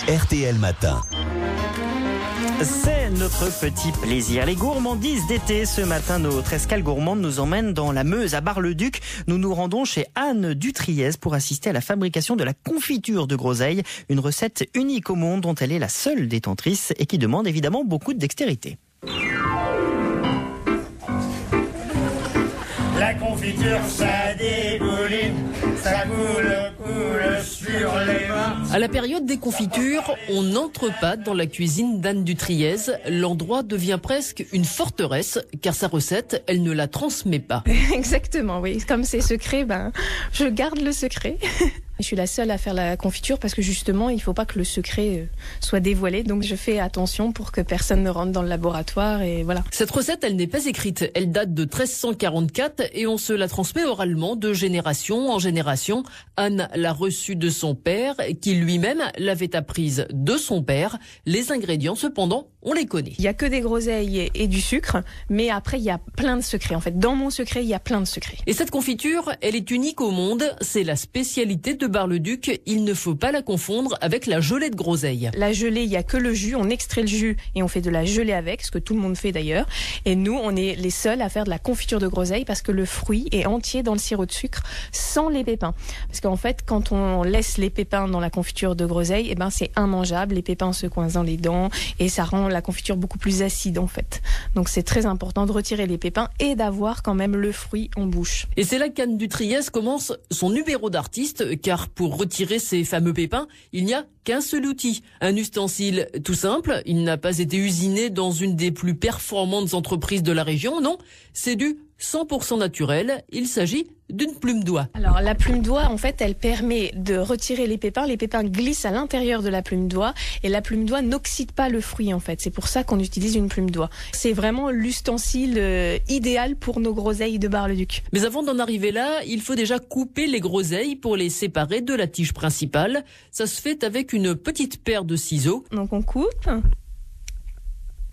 RTL Matin. C'est notre petit plaisir. Les gourmandises d'été. Ce matin, notre escale gourmande nous emmène dans la Meuse, à Bar-le-Duc. Nous nous rendons chez Anne Dutriez pour assister à la fabrication de la confiture de groseille. Une recette unique au monde dont elle est la seule détentrice et qui demande évidemment beaucoup de dextérité. La confiture, ça dégouline, ça coule sur les mains. À la période des confitures, on n'entre pas dans la cuisine d'Anne Dutriez. L'endroit devient presque une forteresse, car sa recette, elle ne la transmet pas. Exactement, oui. Comme c'est secret, je garde le secret. Je suis la seule à faire la confiture parce que justement, il ne faut pas que le secret soit dévoilé. Donc je fais attention pour que personne ne rentre dans le laboratoire et voilà. Cette recette, elle n'est pas écrite. Elle date de 1344 et on se la transmet oralement de génération en génération. Anne l'a reçue de son père qui lui-même l'avait apprise de son père. Les ingrédients, cependant, on les connaît. Il n'y a que des groseilles et du sucre, mais après, il y a plein de secrets. En fait, dans mon secret, il y a plein de secrets. Et cette confiture, elle est unique au monde. C'est la spécialité de Bar-le-Duc. Il ne faut pas la confondre avec la gelée de groseille. La gelée, il n'y a que le jus. On extrait le jus et on fait de la gelée avec, ce que tout le monde fait d'ailleurs. Et nous, on est les seuls à faire de la confiture de groseille parce que le fruit est entier dans le sirop de sucre sans les pépins. Parce qu'en fait, quand on laisse les pépins dans la confiture de groseille, c'est immangeable. Les pépins se coincent dans les dents et ça rend la confiture beaucoup plus acide en fait. Donc c'est très important de retirer les pépins et d'avoir quand même le fruit en bouche. Et c'est là qu'Anne Dutriez commence son numéro d'artiste, car pour retirer ces fameux pépins, il n'y a qu'un seul outil, un ustensile tout simple. Il n'a pas été usiné dans une des plus performantes entreprises de la région, non, c'est du 100% naturel. Il s'agit d'une plume d'oie. Alors la plume d'oie, en fait, elle permet de retirer les pépins. Les pépins glissent à l'intérieur de la plume d'oie et la plume d'oie n'oxyde pas le fruit en fait. C'est pour ça qu'on utilise une plume d'oie. C'est vraiment l'ustensile idéal pour nos groseilles de Bar-le-Duc. Mais avant d'en arriver là, il faut déjà couper les groseilles pour les séparer de la tige principale. Ça se fait avec une petite paire de ciseaux. Donc on coupe.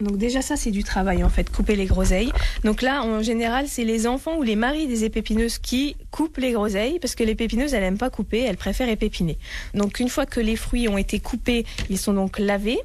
Donc déjà ça c'est du travail en fait, couper les groseilles. Donc là en général c'est les enfants ou les maris des épépineuses qui coupent les groseilles parce que l'épépineuses elle aime pas couper, elle préfère épépiner. Donc une fois que les fruits ont été coupés, ils sont donc lavés.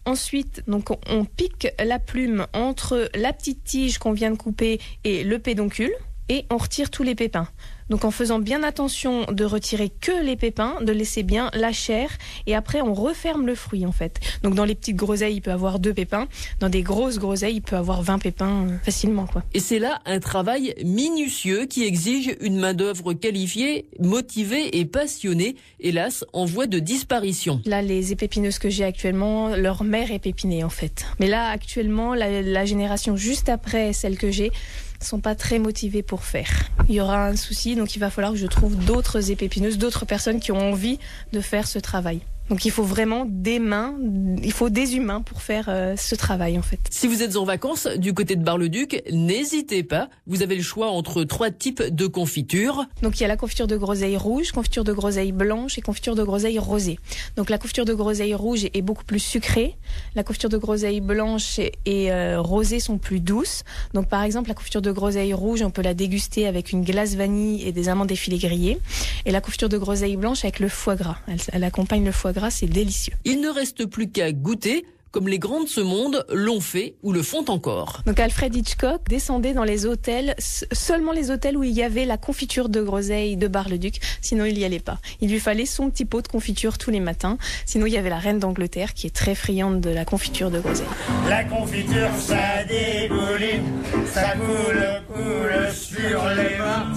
Ensuite, donc on pique la plume entre la petite tige qu'on vient de couper et le pédoncule et on retire tous les pépins. Donc en faisant bien attention de retirer que les pépins, de laisser bien la chair et après on referme le fruit en fait. Donc dans les petites groseilles il peut avoir 2 pépins, dans des grosses groseilles il peut avoir 20 pépins facilement quoi. Et c'est là un travail minutieux qui exige une main-d'œuvre qualifiée, motivée et passionnée, hélas en voie de disparition. Là les épépineuses que j'ai actuellement, leur mère est pépinée en fait. Mais là actuellement la génération juste après celle que j'ai sont pas très motivés pour faire. Il y aura un souci, donc il va falloir que je trouve d'autres épépineuses, d'autres personnes qui ont envie de faire ce travail. Donc il faut vraiment des mains, il faut des humains pour faire ce travail en fait. Si vous êtes en vacances du côté de Bar-le-Duc, n'hésitez pas, vous avez le choix entre 3 types de confitures. Donc il y a la confiture de groseille rouge, confiture de groseille blanche et confiture de groseille rosée. Donc la confiture de groseille rouge est beaucoup plus sucrée, la confiture de groseille blanche et rosée sont plus douces. Donc par exemple la confiture de groseille rouge, on peut la déguster avec une glace vanille et des amandes effilées grillées. Et la confiture de groseille blanche avec le foie gras, elle accompagne le foie gras, c'est délicieux. Il ne reste plus qu'à goûter, comme les grands de ce monde l'ont fait ou le font encore. Donc Alfred Hitchcock descendait dans les hôtels, seulement les hôtels où il y avait la confiture de groseille de Bar-le-Duc, sinon il n'y allait pas. Il lui fallait son petit pot de confiture tous les matins, sinon il y avait la reine d'Angleterre qui est très friande de la confiture de groseille. La confiture, ça dégouline, ça coule sur les mains.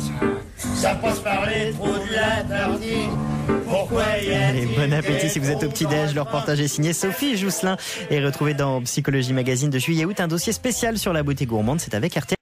Ça passe par les trous de la tartine. Pourquoi y a-t-il Allez, bon appétit si vous êtes au petit-déj. Le reportage est signé Sophie Jousselin et retrouvé dans Psychologie Magazine de juillet-août. Un dossier spécial sur la beauté gourmande, c'est avec RTL.